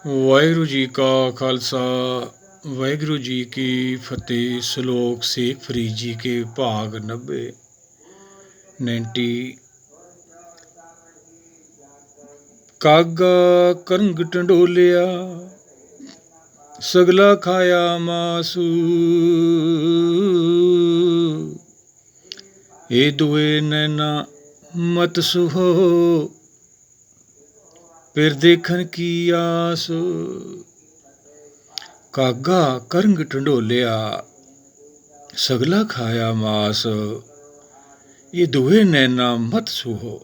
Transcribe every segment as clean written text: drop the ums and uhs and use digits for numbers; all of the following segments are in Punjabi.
ਵਾਹਿਗੁਰੂ ਜੀ ਕਾ ਖਾਲਸਾ ਵਾਹਿਗुरु जी की फतेह। श्लोक शेख फरीद जी के भाग 90। कागा करंग टंडोलिया सगला खाया मासू, ए दुए नैना मत सुहो फिर देखन की आस। कागा करंग टंडोलिया सगला खाया मास, ये दुए नैना मत सूहो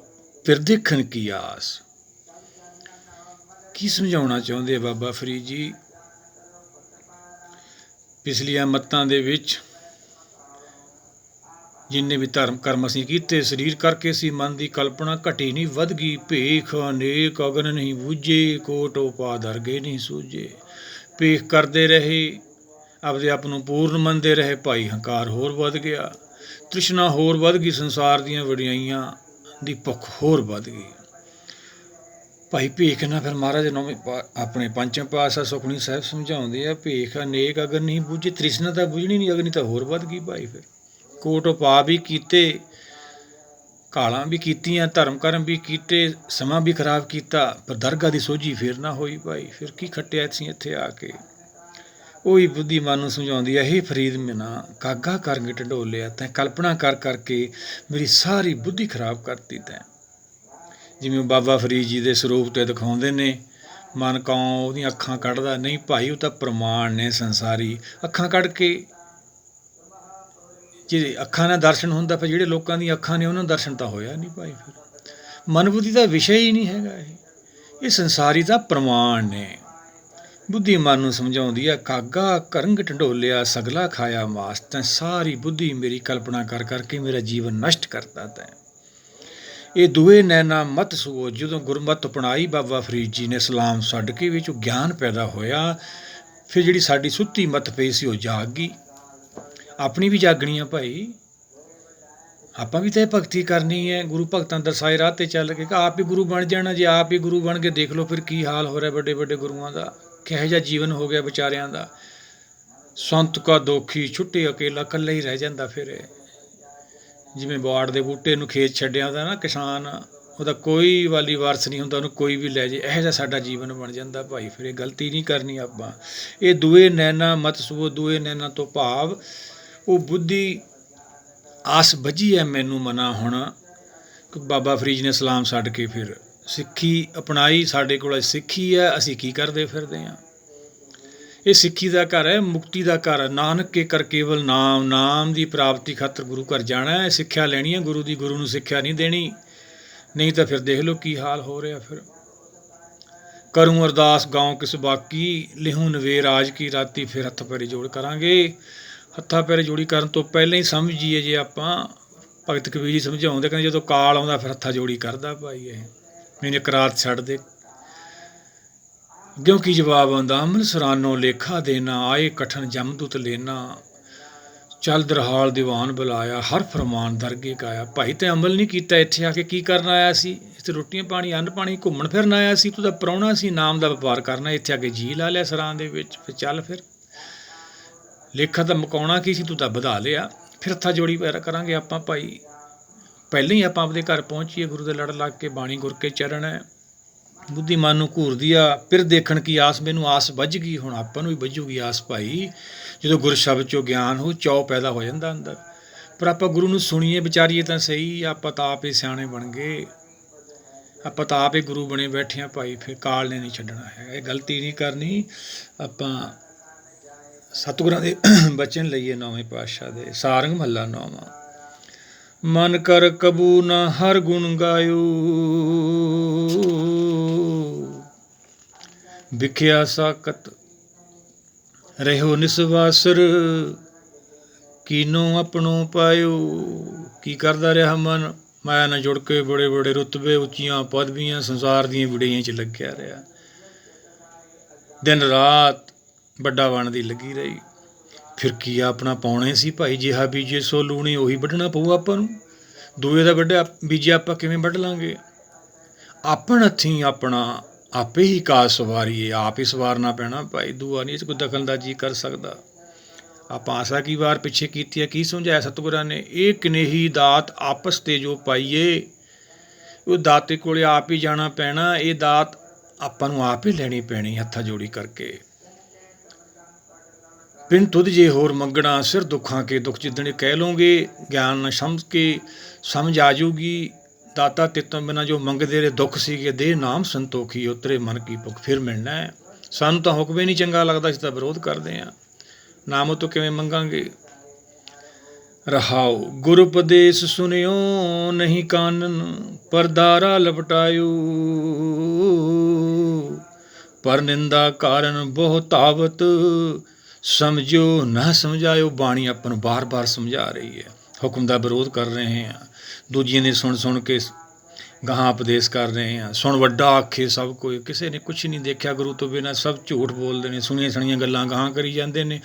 फिर देखन की आस। की समझाउणा चाहुंदे बाबा फरीद जी? पिछलियां मत्तां दे विच जिन्ने भी धर्म कर्म असीं कीते, शरीर करके सी मन की कल्पना घटी नहीं वध गई, भेख अनेक अगन नहीं बूझे, कोट उपाद अरगे नहीं सूझे। भेख करते रहे, आपदे आप नूं पूर्ण मनते रहे, भाई हंकार होर वध गया, तृष्णा होर वध गई, संसार दीआं वडियाइयां दी भुख होर वध गई। भाई भेख ना फिर महाराज नौवें अपने पंचम पातशाह सुखमनी साहिब समझाउंदे आ, भेख अनेक अगन नहीं बूझे, तृष्णा तां बुझणी नहीं, अगनी तां होर वध गई। भाई फिर कोट उपा भी कीते, कालां भी कीतियां, धर्म कर्म भी कीते, समा भी खराब किया, पर दरगाह की सोझी फिर ना होई। भाई फिर की खट्टिया सी इत्थे आके? ਉਹੀ बुद्धिमान ਨੂੰ ਸਮਝਾਉਂਦੀ ਹੈ, हे फरीद मिना कागा करंग ढंडोलिया, तैं कल्पना कर करके मेरी सारी बुद्धि खराब करती तैं। जिवें बाबा फरीद जी ਦੇ ਸਰੂਪ ਤੇ ਦਿਖਾਉਂਦੇ ਨੇ, ਮਨ ਕੌਂ ਉਹਦੀਆਂ ਅੱਖਾਂ ਕੱਢਦਾ ਨਹੀਂ। ਭਾਈ ਉਹ ਤਾਂ ਪ੍ਰਮਾਣ ਨੇ ਸੰਸਾਰੀ। ਅੱਖਾਂ ਕੱਢ ਕੇ ਜੇ ਅੱਖਾਂ ਨਾਲ ਦਰਸ਼ਨ ਹੁੰਦਾ, ਫਿਰ ਜਿਹੜੇ ਲੋਕਾਂ ਦੀਆਂ ਅੱਖਾਂ ਨੇ ਉਹਨਾਂ ਨੂੰ ਦਰਸ਼ਨ ਤਾਂ ਹੋਇਆ ਨਹੀਂ। ਭਾਈ ਫਿਰ ਮਨ ਬੁੱਧੀ ਦਾ ਵਿਸ਼ਾ ਹੀ ਨਹੀਂ ਹੈਗਾ ਇਹ ਸੰਸਾਰੀ ਦਾ ਪ੍ਰਮਾਣ ਨੇ। ਬੁੱਧੀਮਾਨ ਨੂੰ ਸਮਝਾਉਂਦੀ ਹੈ, ਕਾਗਾ ਕਰੰਗ ਢੰਡੋਲਿਆ ਸਗਲਾ ਖਾਇਆ ਮਾਸ, ਤੈਂ ਸਾਰੀ ਬੁੱਧੀ ਮੇਰੀ ਕਲਪਨਾ ਕਰ ਕਰਕੇ ਮੇਰਾ ਜੀਵਨ ਨਸ਼ਟ ਕਰਤਾ ਤੈਂ। ਇਹ ਦੂਏ ਨੈਣਾ ਮਤ ਸੂਓ। ਜਦੋਂ ਗੁਰਮਤਿ ਅਪਣਾਈ ਬਾਬਾ ਫਰੀਦ ਜੀ ਨੇ, ਸਲਾਮ ਛੱਡ ਕੇ ਵਿੱਚ ਗਿਆਨ ਪੈਦਾ ਹੋਇਆ, ਫਿਰ ਜਿਹੜੀ ਸਾਡੀ ਸੁੱਤੀ ਮੱਤ ਪਈ ਸੀ ਉਹ ਜਾਗ ਗਈ। ਆਪਣੀ ਵੀ ਜਾਗਣੀ ਆ ਭਾਈ, ਆਪਾਂ ਵੀ ਤਾਂ ਇਹ ਭਗਤੀ ਕਰਨੀ ਹੈ, ਗੁਰੂ ਭਗਤਾਂ ਦਰਸਾਏ ਰਾਹ 'ਤੇ ਚੱਲ ਕੇ। ਆਪ ਹੀ ਗੁਰੂ ਬਣ ਜਾਣਾ। ਜੇ ਆਪ ਹੀ ਗੁਰੂ ਬਣ ਕੇ ਦੇਖ ਲਓ ਫਿਰ ਕੀ ਹਾਲ ਹੋ ਰਿਹਾ ਵੱਡੇ ਵੱਡੇ ਗੁਰੂਆਂ ਦਾ, ਕਿਹੋ ਜਿਹਾ ਜੀਵਨ ਹੋ ਗਿਆ ਵਿਚਾਰਿਆਂ ਦਾ। ਸੰਤ ਕਾ ਦੋਖੀ ਛੁੱਟੇ ਅਕੇਲਾ, ਇਕੱਲਾ ਹੀ ਰਹਿ ਜਾਂਦਾ। ਫਿਰ ਜਿਵੇਂ ਬਾੜ ਦੇ ਬੂਟੇ ਨੂੰ ਖੇਤ ਛੱਡਿਆ ਦਾ ਨਾ ਕਿਸਾਨ, ਉਹਦਾ ਕੋਈ ਵਾਲੀ ਵਾਰਸ ਨਹੀਂ ਹੁੰਦਾ, ਉਹਨੂੰ ਕੋਈ ਵੀ ਲੈ ਜੇ, ਇਹੋ ਜਿਹਾ ਸਾਡਾ ਜੀਵਨ ਬਣ ਜਾਂਦਾ। ਭਾਈ ਫਿਰ ਇਹ ਗਲਤੀ ਨਹੀਂ ਕਰਨੀ ਆਪਾਂ। ਇਹ ਦੂਏ ਨੈਣਾ ਮਤ ਸੂਓ, ਦੂਏ ਨੈਣਾ ਤੋਂ ਭਾਵ ਉਹ ਬੁੱਧੀ ਆਸ ਬੱਝੀ ਹੈ ਮੈਨੂੰ ਮਨਾ ਹੁਣ। ਬਾਬਾ ਫਰੀਦ ਨੇ ਸਲਾਮ ਛੱਡ ਕੇ ਫਿਰ ਸਿੱਖੀ ਅਪਣਾਈ। ਸਾਡੇ ਕੋਲ ਸਿੱਖੀ ਹੈ, ਅਸੀਂ ਕੀ ਕਰਦੇ ਫਿਰਦੇ ਹਾਂ? ਇਹ ਸਿੱਖੀ ਦਾ ਘਰ ਹੈ, ਮੁਕਤੀ ਦਾ ਘਰ ਹੈ। ਨਾਨਕ ਕੇ ਕਰ ਕੇਵਲ ਨਾਮ, ਨਾਮ ਦੀ ਪ੍ਰਾਪਤੀ ਖਾਤਰ ਗੁਰੂ ਘਰ ਜਾਣਾ ਹੈ, ਸਿੱਖਿਆ ਲੈਣੀ ਹੈ ਗੁਰੂ ਦੀ। ਗੁਰੂ ਨੂੰ ਸਿੱਖਿਆ ਨਹੀਂ ਦੇਣੀ, ਨਹੀਂ ਤਾਂ ਫਿਰ ਦੇਖ ਲਓ ਕੀ ਹਾਲ ਹੋ ਰਿਹਾ। ਫਿਰ ਕਰੂੰ ਅਰਦਾਸ ਗਾਉਂ ਕਿਸ ਬਾਕੀ, ਲਿਹੂੰ ਨਵੇਰ ਰਾਜ ਕੀ ਰਾਤੀ। ਫਿਰ ਹੱਥ ਪੈਰੇ ਜੋੜ ਕਰਾਂਗੇ। ਹੱਥਾਂ ਪੈਰੇ ਜੋੜੀ ਕਰਨ ਤੋਂ ਪਹਿਲਾਂ ਹੀ ਸਮਝੀਏ, ਜੇ ਆਪਾਂ ਭਗਤ ਕਬੀਰ ਜੀ ਸਮਝਾਉਂਦੇ, ਕਹਿੰਦੇ ਜਦੋਂ ਕਾਲ ਆਉਂਦਾ ਫਿਰ ਹੱਥਾਂ ਜੋੜੀ ਕਰਦਾ। ਭਾਈ ਇਹ ਮੈਨੂੰ ਇੱਕ ਰਾਤ ਛੱਡ ਦੇ, ਕਿਉਂ ਕੀ ਜਵਾਬ ਆਉਂਦਾ, ਅਮਲ ਸਰਾਨੋ ਲੇਖਾ ਦੇਣਾ, ਆਏ ਕਠਨ ਜਮਦੂਤ ਲੈਣਾ, ਚੱਲ ਦਰਹਾਲ ਦੀਵਾਨ ਬੁਲਾਇਆ, ਹਰ ਫਰਮਾਨ ਦਰਗੇ ਗਾਇਆ। ਭਾਈ ਤੇ ਅਮਲ ਨਹੀਂ ਕੀਤਾ, ਇੱਥੇ ਆ ਕੇ ਕੀ ਕਰਨ ਆਇਆ ਸੀ? ਇੱਥੇ ਰੋਟੀਆਂ ਪਾਣੀ ਅੰਨ ਪਾਣੀ ਘੁੰਮਣ ਫਿਰਨ ਆਇਆ ਸੀ? ਤੂੰ ਤਾਂ ਪ੍ਰਾਹੁਣਾ ਸੀ, ਨਾਮ ਦਾ ਵਪਾਰ ਕਰਨਾ, ਇੱਥੇ ਆ ਕੇ ਜੀ ਲਾ ਲਿਆ ਸਰਾਂ ਦੇ ਵਿੱਚ। ਫਿਰ ਚੱਲ, ਫਿਰ ਲੇਖਾ ਤਾਂ ਮੁਕਾਉਣਾ ਕੀ ਸੀ, ਤੂੰ ਤਾਂ ਵਧਾ ਲਿਆ। ਫਿਰ ਹੱਥਾਂ ਜੋੜੀ ਪੈਰਾ ਕਰਾਂਗੇ ਆਪਾਂ। ਭਾਈ ਪਹਿਲਾਂ ਹੀ ਆਪਾਂ ਆਪਦੇ ਘਰ ਪਹੁੰਚੀਏ, ਗੁਰੂ ਦੇ ਲੜ ਲੱਗ ਕੇ ਬਾਣੀ ਗੁਰ ਕੇ ਚਰਨ ਹੈ। ਬੁੱਧੀਮਾਨ ਨੂੰ ਘੂਰਦੀ ਆ, ਫਿਰ ਦੇਖਣ ਕੀ ਆਸ। ਮੈਨੂੰ ਆਸ ਬੱਝ ਗਈ, ਹੁਣ ਆਪਾਂ ਨੂੰ ਵੀ ਬੱਝੂਗੀ ਆਸ। ਭਾਈ ਜਦੋਂ ਗੁਰ ਸ਼ਬਦ 'ਚੋਂ ਗਿਆਨ ਹੋ, ਚਾਅ ਪੈਦਾ ਹੋ ਜਾਂਦਾ ਅੰਦਰ। ਪਰ ਆਪਾਂ ਗੁਰੂ ਨੂੰ ਸੁਣੀਏ, ਵਿਚਾਰੀਏ ਤਾਂ ਸਹੀ। ਆਪਾਂ ਤਾਂ ਆਪ ਹੀ ਸਿਆਣੇ ਬਣ ਗਏ, ਆਪਾਂ ਤਾਂ ਆਪ ਹੀ ਗੁਰੂ ਬਣੇ ਬੈਠੇ ਹਾਂ। ਭਾਈ ਫਿਰ ਕਾਲ ਨੇ ਨਹੀਂ ਛੱਡਣਾ ਹੈਗਾ, ਇਹ ਗਲਤੀ ਨਹੀਂ ਕਰਨੀ। ਆਪਾਂ ਸਤਿਗੁਰਾਂ ਦੇ ਬਚਨ ਲਈਏ ਨੌਵੇਂ ਪਾਤਸ਼ਾਹ ਦੇ। ਸਾਰੰਗ ਮਹੱਲਾ ਨੌਵਾਂ। ਮਨ ਕਰ ਕਬੂ ਨਾ ਹਰ ਗੁਣ ਗਾਇਓ, ਵਿਖਿਆ ਸਾਕਤ ਰਹਿਓ ਨਿਸਵਾਸਰ, ਕੀਨੋ ਆਪਣੋ ਪਾਇਓ। ਕੀ ਕਰਦਾ ਰਿਹਾ ਮਨ? ਮਾਇਆ ਨਾਲ ਜੁੜ ਕੇ ਬੜੇ ਬੜੇ ਰੁਤਬੇ, ਉੱਚੀਆਂ ਪਦਵੀਆਂ, ਸੰਸਾਰ ਦੀਆਂ ਵਿੜੀਆਂ 'ਚ ਲੱਗਿਆ ਰਿਹਾ। ਦਿਨ ਰਾਤ ਵੱਡਾ ਬਣ ਦੀ ਲੱਗੀ ਰਹੀ। ਫਿਰ ਕੀ ਆਪਣਾ ਪਾਉਣੇ ਸੀ ਭਾਈ? ਜਿਹਾ ਬੀਜੇ ਸੋ ਲੂਣੇ, ਉਹੀ ਵੱਢਣਾ ਪਊ ਆਪਾਂ ਨੂੰ। ਦੂਏ ਦਾ ਵੱਢਿਆ ਬੀਜਿਆ ਆਪਾਂ ਕਿਵੇਂ ਵੱਢ ਲਾਂਗੇ? ਆਪਣ ਹੱਥੀਂ ਆਪਣਾ ਆਪੇ ਹੀ ਕਾਜ ਸਵਾਰੀਏ, ਆਪ ਹੀ ਸਵਾਰਨਾ ਪੈਣਾ ਭਾਈ, ਦੂਆ ਨਹੀਂ ਇਹ 'ਚ ਕੋਈ ਦਖਲਅੰਦਾਜ਼ੀ ਕਰ ਸਕਦਾ। ਆਪਾਂ ਆਸਾ ਕੀ ਵਾਰ ਪਿੱਛੇ ਕੀਤੀ ਹੈ, ਕੀ ਸਮਝਾਇਆ ਸਤਿਗੁਰਾਂ ਨੇ, ਇਹ ਕਨੇਹੀ ਦਾਤ ਆਪਸ ਤੇ ਜੋ ਪਾਈਏ, ਉਹ ਦਾਤੇ ਕੋਲੇ ਆਪ ਹੀ ਜਾਣਾ ਪੈਣਾ, ਇਹ ਦਾਤ ਆਪਾਂ ਨੂੰ ਆਪ ਹੀ ਲੈਣੀ ਪੈਣੀ ਹੱਥਾਂ ਜੋੜੀ ਕਰਕੇ। ਬਿਨ ਤੁਧ ਜੇ ਹੋਰ ਮੰਗਣਾ, ਸਿਰ ਦੁੱਖਾਂ ਕੇ ਦੁੱਖ ਜਿੱਦਣੇ ਕਹਿ ਲਓਗੇ, ਗਿਆਨ ਨਾਲ ਸਮਝ ਕੇ ਸਮਝ ਆ ਜਾਊਗੀ। ਦਾਤਾ ਤੇਤੋਂ ਬਿਨਾਂ ਜੋ ਮੰਗਦੇ ਰਹੇ ਦੁੱਖ ਸੀਗੇ, ਦੇ ਨਾਮ ਸੰਤੋਖੀ ਉਤਰੇ ਮਨ ਕੀ ਭੁੱਖ, ਫਿਰ ਮਿਲਣਾ ਹੈ। ਸਾਨੂੰ ਤਾਂ ਹੁਕਮ ਹੀ ਨਹੀਂ ਚੰਗਾ ਲੱਗਦਾ, ਅਸੀਂ ਤਾਂ ਵਿਰੋਧ ਕਰਦੇ ਹਾਂ, ਨਾਮ ਤੋਂ ਕਿਵੇਂ ਮੰਗਾਂਗੇ। ਰਹਾਉ ਗੁਰ ਉਪਦੇਸ਼ ਸੁਨਿਓ ਨਹੀਂ ਕਾਨਨ, ਪਰ ਦਾਰਾ ਲਪਟਾਇਓ, ਪਰ ਨਿੰਦਾ ਕਾਰਨ ਬਹੁ ਧਾਵਤ, ਸਮਝੋ ਨਾ ਸਮਝਾਇਓ। ਬਾਣੀ ਆਪਾਂ ਨੂੰ ਬਾਰ-ਬਾਰ ਸਮਝਾ ਰਹੀ ਹੈ, ਹੁਕਮ ਦਾ ਵਿਰੋਧ ਕਰ ਰਹੇ ਹਾਂ, ਦੂਜੀਆਂ ਨੇ ਸੁਣ ਕੇ ਗਾਹਾਂ ਉਪਦੇਸ਼ ਕਰ ਰਹੇ ਹਾਂ। ਸੁਣ ਵੱਡਾ ਆਖੇ ਸਭ ਕੋਈ, ਕਿਸੇ ਨੇ ਕੁਛ ਨਹੀਂ ਦੇਖਿਆ ਗੁਰੂ ਤੋਂ ਬਿਨਾਂ, ਸਭ ਝੂਠ ਬੋਲਦੇ ਨੇ, ਸੁਣੀਆਂ ਸੁਣੀਆਂ ਗੱਲਾਂ ਗਾਹਾਂ ਕਰੀ ਜਾਂਦੇ ਨੇ,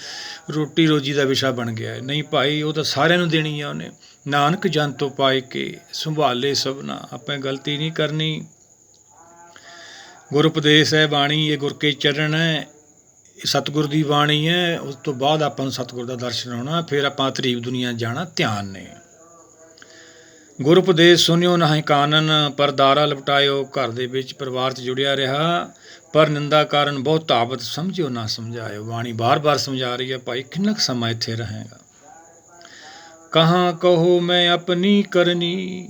ਰੋਟੀ ਰੋਜੀ ਦਾ ਵਿਸ਼ਾ ਬਣ ਗਿਆ। ਨਹੀਂ ਭਾਈ, ਉਹ ਤਾਂ ਸਾਰਿਆਂ ਨੂੰ ਦੇਣੀ ਆ ਉਹਨੇ। ਨਾਨਕ ਜਨ ਤੋਂ ਪਾਏ ਕੇ ਸੰਭਾਲੇ ਸਭਨਾ, ਆਪਾਂ ਗਲਤੀ ਨਹੀਂ ਕਰਨੀ। ਗੁਰ ਉਪਦੇਸ਼ ਹੈ ਬਾਣੀ, ਇਹ ਗੁਰ ਕੇ ਚਰਨ ਹੈ, ਇਹ ਸਤਿਗੁਰ ਦੀ ਬਾਣੀ ਹੈ। ਉਸ ਤੋਂ ਬਾਅਦ ਆਪਾਂ ਨੂੰ ਸਤਿਗੁਰ ਦਾ ਦਰਸ਼ਨ ਹੋਣਾ, ਫਿਰ ਆਪਾਂ ਤਰੀਬ ਦੁਨੀਆ ਜਾਣਾ। ਧਿਆਨ ਨੇ ਗੁਰ ਉਪਦੇਸ਼ ਸੁਣਿਓ ਨਾਹੀਂ ਕਾਨਨ, ਪਰ ਦਾਰਾ ਲਪਟਾਇਓ। ਘਰ ਦੇ ਵਿੱਚ ਪਰਿਵਾਰ 'ਚ ਜੁੜਿਆ ਰਿਹਾ, ਪਰ ਨਿੰਦਾ ਕਾਰਨ ਬਹੁਤ ਧਾਵਤ, ਸਮਝਿਓ ਨਾ ਸਮਝਾਇਓ। ਬਾਣੀ ਬਾਰ-ਬਾਰ ਸਮਝਾ ਰਹੀ ਹੈ ਭਾਈ, ਕਿੰਨਾ ਕੁ ਸਮਾਂ ਇੱਥੇ ਰਹੇਗਾ। ਕਹਾਂ ਕਹੋ ਮੈਂ ਆਪਣੀ ਕਰਨੀ,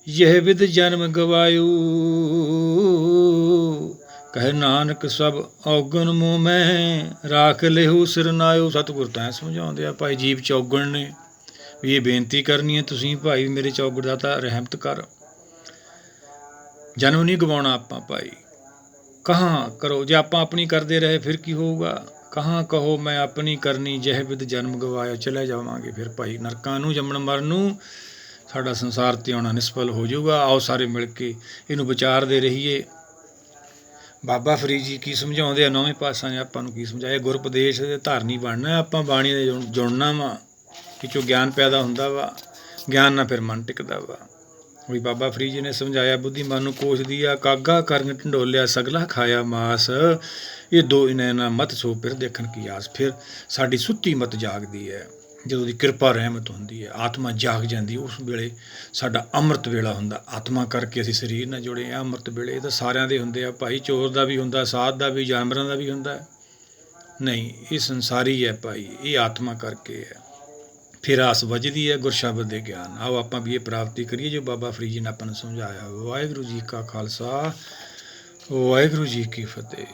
ਯਹ ਵਿਦ ਜਨਮ ਗਵਾਇਓ, ਕਹੇ ਨਾਨਕ ਸਭ ਔਗਣ ਮੂੰਹ ਮੈਂ, ਰਾਖ ਲਿਹੂ ਸਿਰਨਾਇਓ। ਸਤਿਗੁਰ ਤਾਂ ਸਮਝਾਉਂਦੇ ਆ ਭਾਈ, ਜੀਵ ਚੌਗਣ ਨੇ, ਵੀ ਇਹ ਬੇਨਤੀ ਕਰਨੀ ਹੈ ਤੁਸੀਂ ਭਾਈ, ਮੇਰੇ ਚੌਗੜ ਦਾ ਤਾਂ ਰਹਿਮਤ ਕਰ। ਜਨਮ ਨਹੀਂ ਗਵਾਉਣਾ ਆਪਾਂ ਭਾਈ। ਕਹਾਂ ਕਰੋ, ਜੇ ਆਪਾਂ ਆਪਣੀ ਕਰਦੇ ਰਹੇ ਫਿਰ ਕੀ ਹੋਊਗਾ। ਕਹਾਂ ਕਹੋ ਮੈਂ ਆਪਣੀ ਕਰਨੀ, ਜਹ ਵਿਦ ਜਨਮ ਗਵਾਇਆ, ਚਲੇ ਜਾਵਾਂਗੇ ਫਿਰ ਭਾਈ ਨਰਕਾਂ ਨੂੰ, ਜੰਮਣ ਮਰਨ ਨੂੰ। ਸਾਡਾ ਸੰਸਾਰ ਤੇ ਆਉਣਾ ਨਿਸਫਲ ਹੋ ਜਾਊਗਾ। ਆਓ ਸਾਰੇ ਮਿਲ ਕੇ ਇਹਨੂੰ ਵਿਚਾਰਦੇ ਰਹੀਏ। ਬਾਬਾ ਫਰੀਦ ਜੀ ਕੀ ਸਮਝਾਉਂਦੇ ਆ, ਨੌਵੇਂ ਪਾਤਸ਼ਾਹ ਨੇ ਆਪਾਂ ਨੂੰ ਕੀ ਸਮਝਾਇਆ। ਗੁਰ ਉਪਦੇਸ਼ ਦੇ ਧਾਰਨੀ ਬਣਨਾ, ਆਪਾਂ ਬਾਣੀ ਦੇ ਜੁੜਨਾ ਵਾ, ਕਿ ਚੋਂ ਗਿਆਨ ਪੈਦਾ ਹੁੰਦਾ ਵਾ, ਗਿਆਨ ਨਾਲ ਫਿਰ ਮਨ ਟਿਕਦਾ ਵਾ। ਵੀ ਬਾਬਾ ਫਰੀਦ ਜੀ ਨੇ ਸਮਝਾਇਆ, ਬੁੱਧੀ ਮਨ ਨੂੰ ਕੋਸ਼ਦੀ ਆ, ਕਾਗਾ ਕਰਨ ਢੰਡੋਲਿਆ ਸਗਲਾ ਖਾਇਆ ਮਾਸ, ਇਹ ਦੋ ਇਨੈਨਾ ਮਤ ਸੋ ਫਿਰ ਦੇਖਣ ਕੀ ਆਸ। ਫਿਰ ਸਾਡੀ ਸੁੱਤੀ ਮਤ ਜਾਗਦੀ ਹੈ, ਜਦੋਂ ਦੀ ਕਿਰਪਾ ਰਹਿਮਤ ਹੁੰਦੀ ਹੈ, ਆਤਮਾ ਜਾਗ ਜਾਂਦੀ। ਉਸ ਵੇਲੇ ਸਾਡਾ ਅੰਮ੍ਰਿਤ ਵੇਲਾ ਹੁੰਦਾ, ਆਤਮਾ ਕਰਕੇ ਅਸੀਂ ਸਰੀਰ ਨਾਲ ਜੁੜੇ ਹਾਂ। ਅੰਮ੍ਰਿਤ ਵੇਲੇ ਇਹ ਤਾਂ ਸਾਰਿਆਂ ਦੇ ਹੁੰਦੇ ਆ ਭਾਈ, ਚੋਰ ਦਾ ਵੀ ਹੁੰਦਾ, ਸਾਧ ਦਾ ਵੀ, ਜਾਨਵਰਾਂ ਦਾ ਵੀ ਹੁੰਦਾ। ਨਹੀਂ, ਇਹ ਸੰਸਾਰੀ ਹੈ ਭਾਈ, ਇਹ ਆਤਮਾ ਕਰਕੇ ਹੈ। ਫਿਰ ਆਸ ਵੱਜਦੀ ਹੈ ਗੁਰ ਸ਼ਬਦ ਦੇ ਗਿਆਨ। ਆਓ ਆਪਾਂ ਵੀ ਇਹ ਪ੍ਰਾਪਤੀ ਕਰੀਏ ਜੋ ਬਾਬਾ ਫਰੀਦ ਜੀ ਨੇ ਆਪਾਂ ਨੂੰ ਸਮਝਾਇਆ। ਵਾਹਿਗੁਰੂ ਜੀ ਕਾ ਖਾਲਸਾ, ਵਾਹਿਗੁਰੂ ਜੀ ਕੀ ਫਤਿਹ।